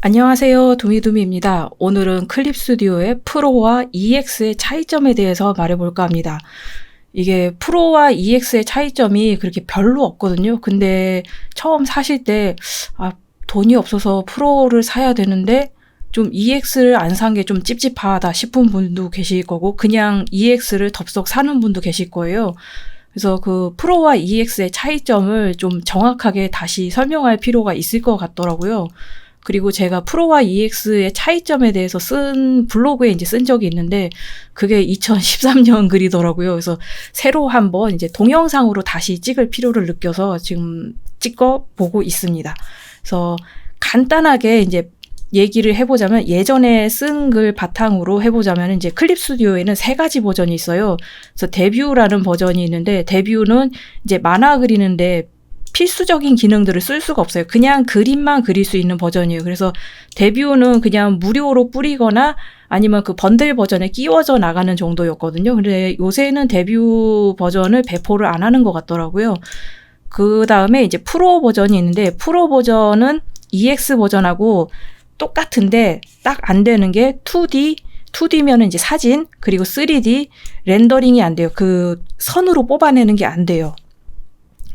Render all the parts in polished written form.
안녕하세요. 두미두미입니다. 오늘은 클립 스튜디오의 프로와 EX의 차이점에 대해서 말해볼까 합니다. 이게 프로와 EX의 차이점이 그렇게 별로 없거든요. 근데 처음 사실 때 돈이 없어서 프로를 사야 되는데 좀 EX를 안 산 게 좀 찝찝하다 싶은 분도 계실 거고, 그냥 EX를 덥석 사는 분도 계실 거예요. 그래서 그 프로와 EX의 차이점을 좀 정확하게 다시 설명할 필요가 있을 것 같더라고요. 그리고 제가 프로와 EX의 차이점에 대해서 쓴 블로그에 이제 쓴 적이 있는데, 그게 2013년 글이더라고요. 그래서 새로 한번 이제 동영상으로 다시 찍을 필요를 느껴서 지금 찍어 보고 있습니다. 그래서 간단하게 이제 얘기를 해보자면, 예전에 쓴 글 바탕으로 해보자면, 이제 클립 스튜디오에는 3가지 버전이 있어요. 그래서 데뷔라는 버전이 있는데, 데뷔는 이제 만화 그리는데 필수적인 기능들을 쓸 수가 없어요. 그냥 그림만 그릴 수 있는 버전이에요. 그래서 데뷔는 그냥 무료로 뿌리거나 아니면 그 번들 버전에 끼워져 나가는 정도였거든요. 근데 요새는 데뷔 버전을 배포를 안 하는 것 같더라고요. 그 다음에 이제 프로 버전이 있는데, 프로 버전은 EX 버전하고 똑같은데 딱 안 되는 게 2D면은 이제 사진, 그리고 3D 렌더링이 안 돼요. 그 선으로 뽑아내는 게 안 돼요.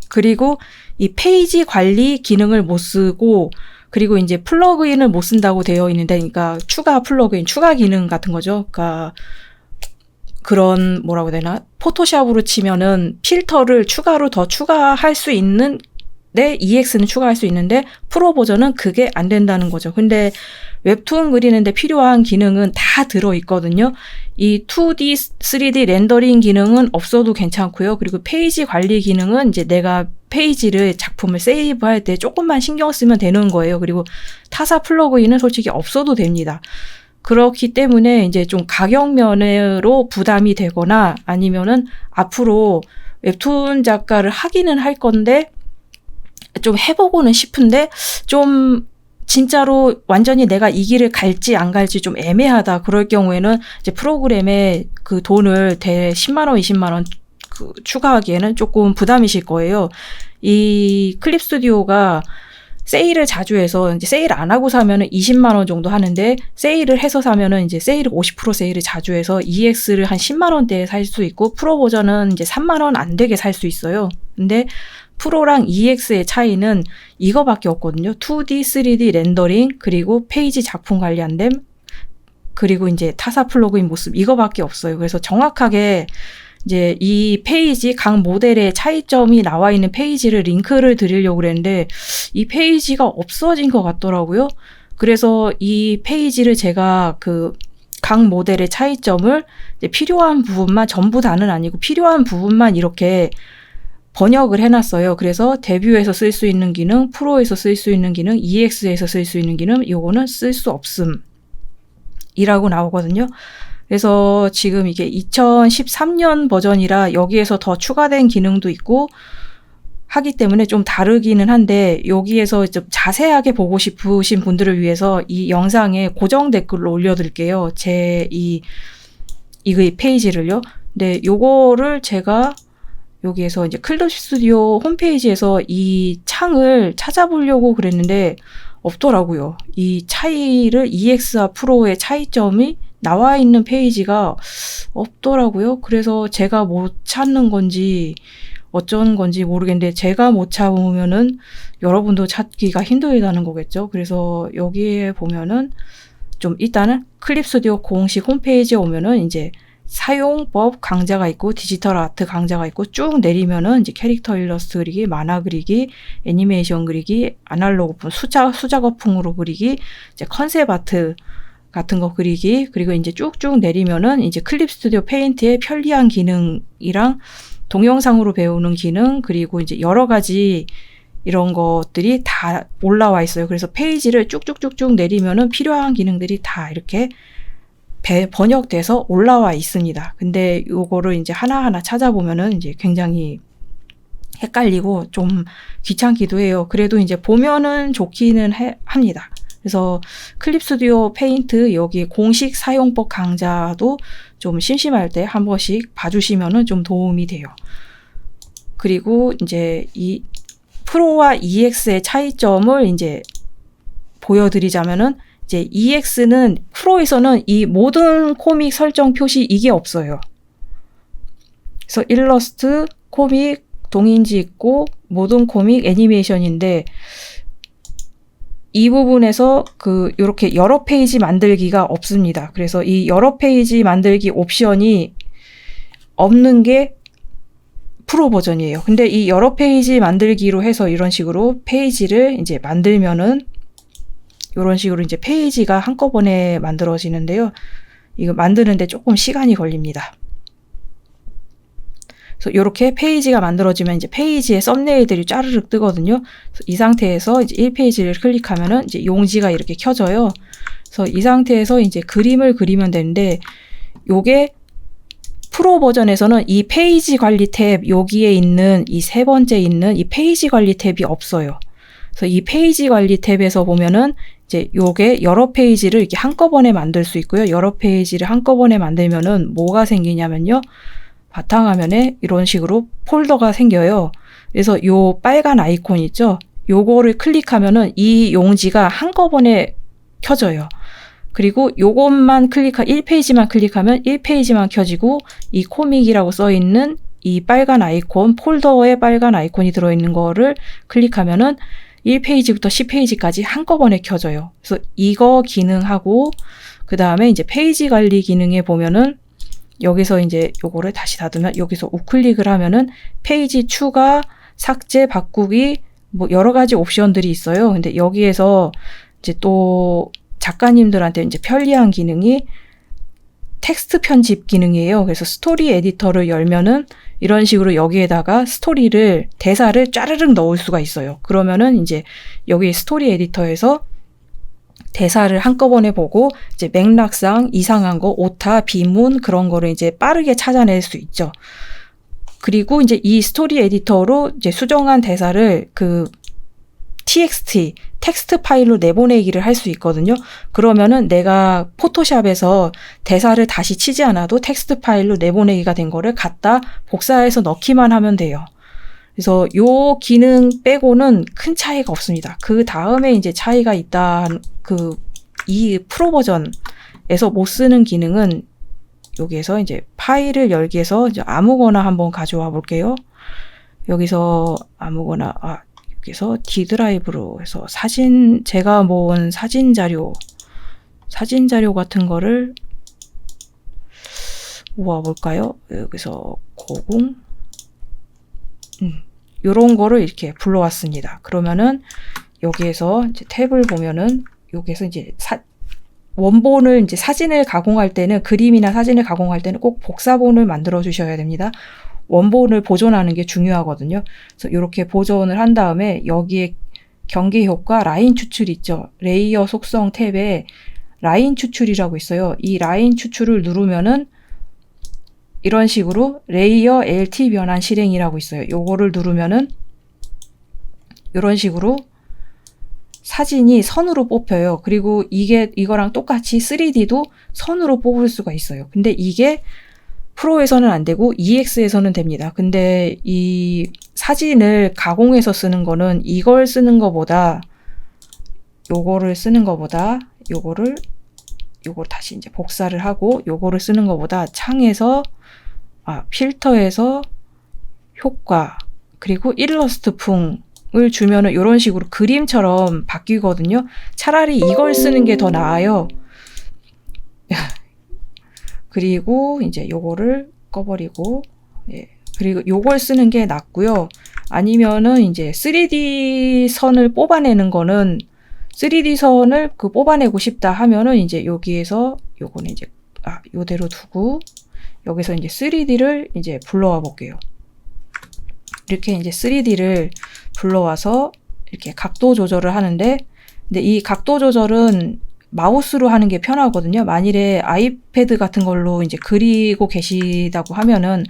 그리고 이 페이지 관리 기능을 못 쓰고, 그리고 이제 플러그인을 못 쓴다고 되어 있는데, 그러니까 추가 플러그인, 추가 기능 같은 거죠. 그러니까 그런 뭐라고 해야 되나? 포토샵으로 치면은 필터를 추가로 더 추가할 수 있는 EX는 추가할 수 있는데 프로 버전은 그게 안 된다는 거죠. 근데 웹툰 그리는데 필요한 기능은 다 들어있거든요. 이 2D, 3D 렌더링 기능은 없어도 괜찮고요. 그리고 페이지 관리 기능은 이제 내가 작품을 세이브할 때 조금만 신경 쓰면 되는 거예요. 그리고 타사 플러그인은 솔직히 없어도 됩니다. 그렇기 때문에 이제 좀 가격면으로 부담이 되거나, 아니면은 앞으로 웹툰 작가를 하기는 할 건데 좀 해보고는 싶은데 좀 진짜로 완전히 내가 이 길을 갈지 안 갈지 좀 애매하다, 그럴 경우에는 이제 프로그램에 그 돈을 10만 원, 20만 원 그 추가하기에는 조금 부담이실 거예요. 이 클립 스튜디오가 세일을 자주 해서, 이제 세일 안 하고 사면은 20만 원 정도 하는데, 세일을 해서 사면은 이제 50% 세일을 자주 해서 EX를 한 10만 원대에 살 수 있고, 프로 버전은 이제 3만 원 안 되게 살 수 있어요. 근데 프로랑 EX의 차이는 이거밖에 없거든요. 2D, 3D 렌더링, 그리고 페이지 작품 관리 안 됨, 그리고 이제 타사 플러그인 모습, 이거밖에 없어요. 그래서 정확하게 이제 이 페이지, 각 모델의 차이점이 나와 있는 페이지를 링크를 드리려고 그랬는데 이 페이지가 없어진 것 같더라고요. 그래서 이 페이지를 제가 그 각 모델의 차이점을 이제 필요한 부분만, 전부 다는 아니고 필요한 부분만 이렇게 번역을 해놨어요. 그래서 데뷔에서 쓸 수 있는 기능, 프로에서 쓸 수 있는 기능, EX에서 쓸 수 있는 기능, 요거는 쓸 수 없음 이라고 나오거든요. 그래서 지금 이게 2013년 버전이라 여기에서 더 추가된 기능도 있고 하기 때문에 좀 다르기는 한데, 여기에서 좀 자세하게 보고 싶으신 분들을 위해서 이 영상에 고정 댓글로 올려드릴게요. 이 페이지를요. 근데 요거를 제가 여기에서 이제 클립 스튜디오 홈페이지에서 이 창을 찾아보려고 그랬는데 없더라고요. 이 차이를, EX와 프로의 차이점이 나와 있는 페이지가 없더라고요. 그래서 제가 못 찾는 건지 어쩐 건지 모르겠는데, 제가 못 찾으면은 여러분도 찾기가 힘들다는 거겠죠. 그래서 여기에 보면은 좀, 일단은 클립 스튜디오 공식 홈페이지에 오면은 이제 사용법 강좌가 있고 디지털 아트 강좌가 있고, 쭉 내리면은 이제 캐릭터 일러스트 그리기, 만화 그리기, 애니메이션 그리기, 아날로그품, 수작업풍으로 그리기, 이제 컨셉 아트 같은 거 그리기, 그리고 이제 쭉쭉 내리면은 이제 클립 스튜디오 페인트의 편리한 기능이랑 동영상으로 배우는 기능, 그리고 이제 여러 가지 이런 것들이 다 올라와 있어요. 그래서 페이지를 쭉쭉쭉쭉 내리면은 필요한 기능들이 다 이렇게 번역돼서 올라와 있습니다. 근데 요거를 이제 하나하나 찾아보면은 이제 굉장히 헷갈리고 좀 귀찮기도 해요. 그래도 이제 보면은 좋기는 합니다. 그래서 클립 스튜디오 페인트 여기 공식 사용법 강좌도 좀 심심할 때 한 번씩 봐주시면은 좀 도움이 돼요. 그리고 이제 이 프로와 EX의 차이점을 이제 보여드리자면은 이제 EX는 프로에서는 이 모든 코믹 설정 표시 이게 없어요. 그래서 일러스트, 코믹, 동인지 있고 모든 코믹 애니메이션인데 이 부분에서 요렇게 여러 페이지 만들기가 없습니다. 그래서 이 여러 페이지 만들기 옵션이 없는 게 프로 버전이에요. 근데 이 여러 페이지 만들기로 해서 이런 식으로 페이지를 이제 만들면은 이런 식으로 이제 페이지가 한꺼번에 만들어지는데요. 이거 만드는데 조금 시간이 걸립니다. 그래서 이렇게 페이지가 만들어지면 이제 페이지에 썸네일들이 짜르륵 뜨거든요. 그래서 이 상태에서 이제 1페이지를 클릭하면은 이제 용지가 이렇게 켜져요. 그래서 이 상태에서 이제 그림을 그리면 되는데 요게 프로 버전에서는 이 페이지 관리 탭 여기에 있는 이 세 번째 있는 이 페이지 관리 탭이 없어요. 그래서 이 페이지 관리 탭에서 보면은 이제 요게 여러 페이지를 이렇게 한꺼번에 만들 수 있고요. 여러 페이지를 한꺼번에 만들면은 뭐가 생기냐면요. 바탕화면에 이런 식으로 폴더가 생겨요. 그래서 요 빨간 아이콘 있죠? 요거를 클릭하면은 이 용지가 한꺼번에 켜져요. 그리고 요것만 1페이지만 클릭하면 1페이지만 켜지고 이 코믹이라고 써있는 이 빨간 아이콘, 폴더에 빨간 아이콘이 들어있는 거를 클릭하면은 1페이지부터 10페이지까지 한꺼번에 켜져요. 그래서 이거 기능하고 그 다음에 이제 페이지 관리 기능에 보면은 여기서 이제 요거를 다시 닫으면 여기서 우클릭을 하면은 페이지 추가, 삭제, 바꾸기 뭐 여러 가지 옵션들이 있어요. 근데 여기에서 이제 또 작가님들한테 이제 편리한 기능이 텍스트 편집 기능이에요. 그래서 스토리 에디터를 열면은 이런 식으로 여기에다가 대사를 짜르륵 넣을 수가 있어요. 그러면은 이제 여기 스토리 에디터에서 대사를 한꺼번에 보고 이제 맥락상 이상한 거, 오타, 비문 그런 거를 이제 빠르게 찾아낼 수 있죠. 그리고 이제 이 스토리 에디터로 이제 수정한 대사를 TXT, 텍스트 파일로 내보내기를 할 수 있거든요. 그러면은 내가 포토샵에서 대사를 다시 치지 않아도 텍스트 파일로 내보내기가 된 거를 갖다 복사해서 넣기만 하면 돼요. 그래서 요 기능 빼고는 큰 차이가 없습니다. 그 다음에 이제 차이가 있다. 이 프로 버전에서 못 쓰는 기능은 여기에서 이제 파일을 열기해서 이제 아무거나 한번 가져와 볼게요. 여기서 아무거나, 여기서 D 드라이브로 해서 제가 모은 사진 자료 같은 거를 모아 볼까요? 여기서 요런 거를 이렇게 불러왔습니다. 그러면은 여기에서 이제 탭을 보면은 여기에서 이제 원본을 이제 사진을 가공할 때는 그림이나 사진을 가공할 때는 꼭 복사본을 만들어 주셔야 됩니다. 원본을 보존하는 게 중요하거든요. 그래서 이렇게 보존을 한 다음에 여기에 경계 효과 라인 추출 있죠. 레이어 속성 탭에 라인 추출이라고 있어요. 이 라인 추출을 누르면은 이런 식으로 레이어 LT 변환 실행이라고 있어요. 요거를 누르면은 이런 식으로 사진이 선으로 뽑혀요. 그리고 이거랑 똑같이 3D도 선으로 뽑을 수가 있어요. 근데 이게 프로에서는 안 되고 EX에서는 됩니다. 근데 이 사진을 가공해서 쓰는 거는 이걸 쓰는 거보다 요거를 다시 이제 복사를 하고 요거를 쓰는 거보다 필터에서 효과 그리고 일러스트 풍을 주면은 이런 식으로 그림처럼 바뀌거든요. 차라리 이걸 쓰는 게 더 나아요. 그리고 이제 요거를 꺼버리고, 그리고 요걸 쓰는 게 낫고요. 아니면은 이제 3D 선을 뽑아내는 거는 3D 선을 뽑아내고 싶다 하면은 이제 여기에서 요거는 이제 요대로 두고 여기서 이제 3D를 이제 불러와 볼게요. 이렇게 이제 3D를 불러와서 이렇게 각도 조절을 하는데, 근데 이 각도 조절은 마우스로 하는 게 편하거든요. 만일에 아이패드 같은 걸로 이제 그리고 계시다고 하면은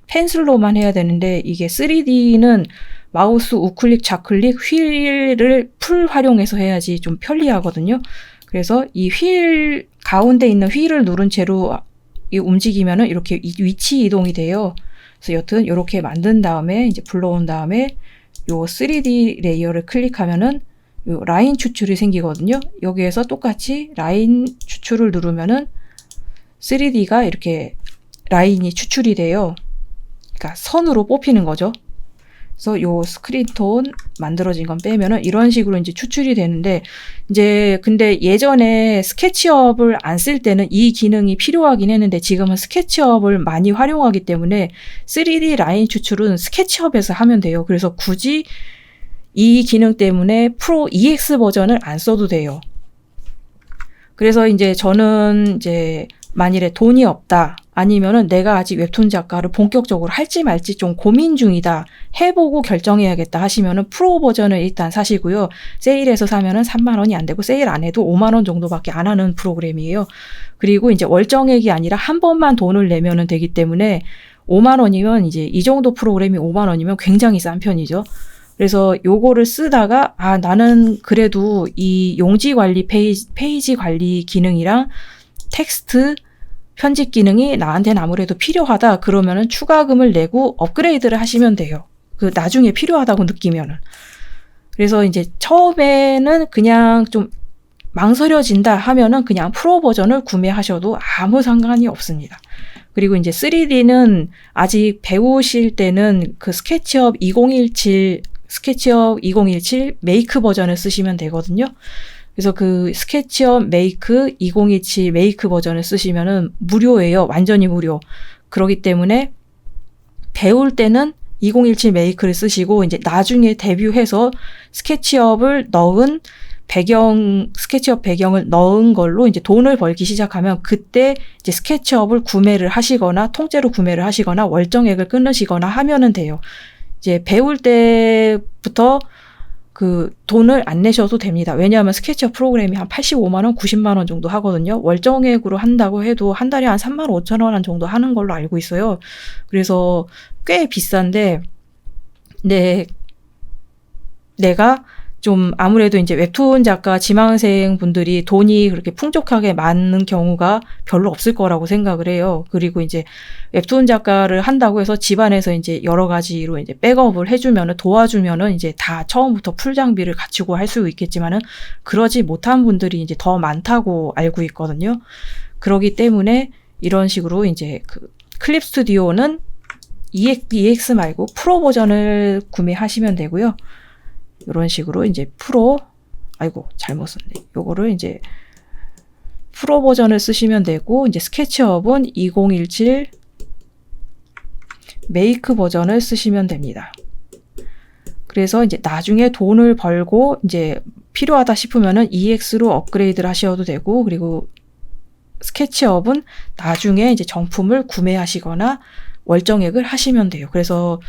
펜슬로만 해야 되는데, 이게 3D는 마우스 우클릭, 좌클릭, 휠을 풀 활용해서 해야지 좀 편리하거든요. 그래서 이 가운데 있는 휠을 누른 채로 움직이면은 이렇게 위치 이동이 돼요. 그래서 여튼 이렇게 만든 다음에 이제 불러온 다음에 요 3D 레이어를 클릭하면은 요 라인 추출이 생기거든요. 여기에서 똑같이 라인 추출을 누르면은 3D가 이렇게 라인이 추출이 돼요. 그러니까 선으로 뽑히는 거죠. 그래서 요 스크린톤 만들어진 건 빼면은 이런 식으로 이제 추출이 되는데, 이제 근데 예전에 스케치업을 안 쓸 때는 이 기능이 필요하긴 했는데, 지금은 스케치업을 많이 활용하기 때문에 3D 라인 추출은 스케치업에서 하면 돼요. 그래서 굳이 이 기능 때문에 프로 EX 버전을 안 써도 돼요. 그래서 이제 저는 이제 만일에 돈이 없다, 아니면은 내가 아직 웹툰 작가를 본격적으로 할지 말지 좀 고민 중이다, 해보고 결정해야겠다 하시면은 프로 버전을 일단 사시고요. 세일해서 사면은 3만 원이 안 되고, 세일 안 해도 5만 원 정도밖에 안 하는 프로그램이에요. 그리고 이제 월정액이 아니라 한 번만 돈을 내면은 되기 때문에 5만 원이면 이제 이 정도 프로그램이 5만 원이면 굉장히 싼 편이죠. 그래서 요거를 쓰다가 나는 그래도 이 용지 관리 페이지 관리 기능이랑 텍스트 편집 기능이 나한테는 아무래도 필요하다, 그러면은 추가금을 내고 업그레이드를 하시면 돼요. 그 나중에 필요하다고 느끼면은. 그래서 이제 처음에는 그냥 좀 망설여진다 하면은 그냥 프로 버전을 구매하셔도 아무 상관이 없습니다. 그리고 이제 3D는 아직 배우실 때는 그 스케치업 2017 메이크 버전을 쓰시면 되거든요. 그래서 그 스케치업 메이크 2017 메이크 버전을 쓰시면은 무료예요. 완전히 무료. 그렇기 때문에 배울 때는 2017 메이크를 쓰시고, 이제 나중에 데뷔해서 스케치업을 넣은 스케치업 배경을 넣은 걸로 이제 돈을 벌기 시작하면, 그때 이제 스케치업을 구매를 하시거나 통째로 구매를 하시거나 월정액을 끊으시거나 하면은 돼요. 이제 배울 때부터 그 돈을 안 내셔도 됩니다. 왜냐하면 스케치업 프로그램이 한 85만 원, 90만 원 정도 하거든요. 월정액으로 한다고 해도 한 달에 한 3만 5천 원 정도 하는 걸로 알고 있어요. 그래서 꽤 비싼데, 내가 좀 아무래도 이제 웹툰 작가 지망생 분들이 돈이 그렇게 풍족하게 많은 경우가 별로 없을 거라고 생각을 해요. 그리고 이제 웹툰 작가를 한다고 해서 집안에서 이제 여러 가지로 이제 백업을 해주면은, 도와주면은 이제 다 처음부터 풀 장비를 갖추고 할 수 있겠지만은, 그러지 못한 분들이 이제 더 많다고 알고 있거든요. 그러기 때문에 이런 식으로 이제 그 클립 스튜디오는 EX 말고 프로 버전을 구매하시면 되고요. 이런 식으로 이제 잘못 썼네. 요거를 이제 프로 버전을 쓰시면 되고, 이제 스케치업은 2017 메이크 버전을 쓰시면 됩니다. 그래서 이제 나중에 돈을 벌고 이제 필요하다 싶으면은 EX로 업그레이드를 하셔도 되고, 그리고 스케치업은 나중에 이제 정품을 구매하시거나 월정액을 하시면 돼요. 그래서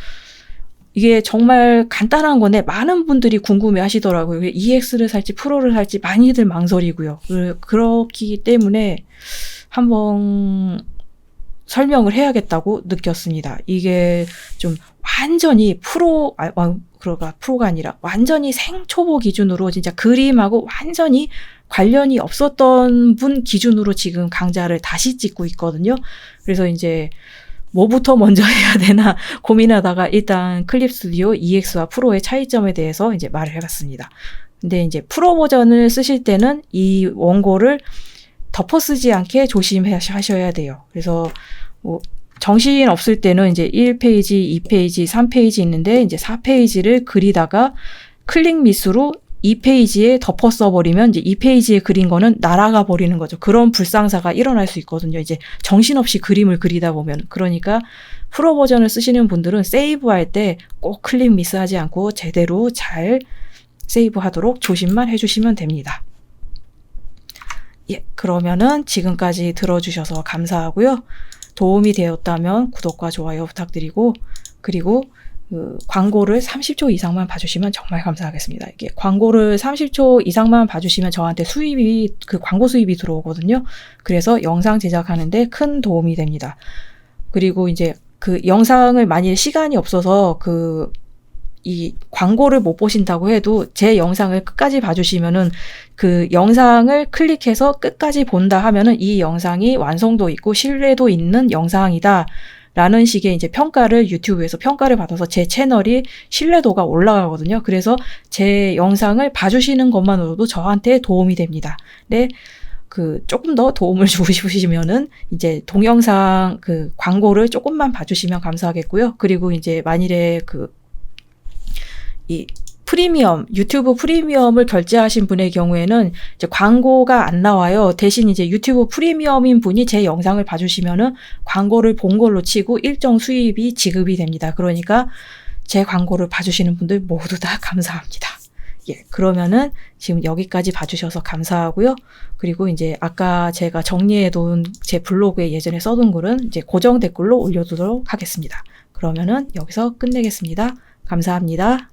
이게 정말 간단한 건데 많은 분들이 궁금해 하시더라고요. EX를 살지 프로를 살지 많이들 망설이고요. 그렇기 때문에 한번 설명을 해야겠다고 느꼈습니다. 이게 좀 완전히 프로가 아니라 완전히 생초보 기준으로 진짜 그림하고 완전히 관련이 없었던 분 기준으로 지금 강좌를 다시 찍고 있거든요. 그래서 이제 뭐부터 먼저 해야 되나 고민하다가 일단 클립 스튜디오 EX와 프로의 차이점에 대해서 이제 말을 해봤습니다. 근데 이제 프로 버전을 쓰실 때는 이 원고를 덮어 쓰지 않게 조심하셔야 돼요. 그래서 뭐 정신 없을 때는 이제 1페이지, 2페이지, 3페이지 있는데, 이제 4페이지를 그리다가 클릭 미스로 2페이지에 덮어 써버리면 이제 2페이지에 그린 거는 날아가 버리는 거죠. 그런 불상사가 일어날 수 있거든요. 이제 정신없이 그림을 그리다 보면. 그러니까 프로 버전을 쓰시는 분들은 세이브할 때 꼭 클릭 미스하지 않고 제대로 잘 세이브하도록 조심만 해주시면 됩니다. 예, 그러면은 지금까지 들어주셔서 감사하고요. 도움이 되었다면 구독과 좋아요 부탁드리고, 그리고 광고를 30초 이상만 봐주시면 정말 감사하겠습니다. 이게 광고를 30초 이상만 봐주시면 저한테 광고 수입이 들어오거든요. 그래서 영상 제작하는데 큰 도움이 됩니다. 그리고 이제 그 영상을 만일 시간이 없어서 이 광고를 못 보신다고 해도 제 영상을 끝까지 봐주시면은, 그 영상을 클릭해서 끝까지 본다 하면은 이 영상이 완성도 있고 신뢰도 있는 영상이다 라는 식의 이제 평가를 유튜브에서 평가를 받아서 제 채널이 신뢰도가 올라가거든요. 그래서 제 영상을 봐주시는 것만으로도 저한테 도움이 됩니다. 네. 조금 더 도움을 주고 싶으시면은 이제 동영상 광고를 조금만 봐주시면 감사하겠고요. 그리고 이제 만일에 이 프리미엄, 유튜브 프리미엄을 결제하신 분의 경우에는 이제 광고가 안 나와요. 대신 이제 유튜브 프리미엄인 분이 제 영상을 봐주시면은 광고를 본 걸로 치고 일정 수입이 지급이 됩니다. 그러니까 제 광고를 봐주시는 분들 모두 다 감사합니다. 예, 그러면은 지금 여기까지 봐주셔서 감사하고요. 그리고 이제 아까 제가 정리해둔 제 블로그에 예전에 써둔 글은 이제 고정 댓글로 올려두도록 하겠습니다. 그러면은 여기서 끝내겠습니다. 감사합니다.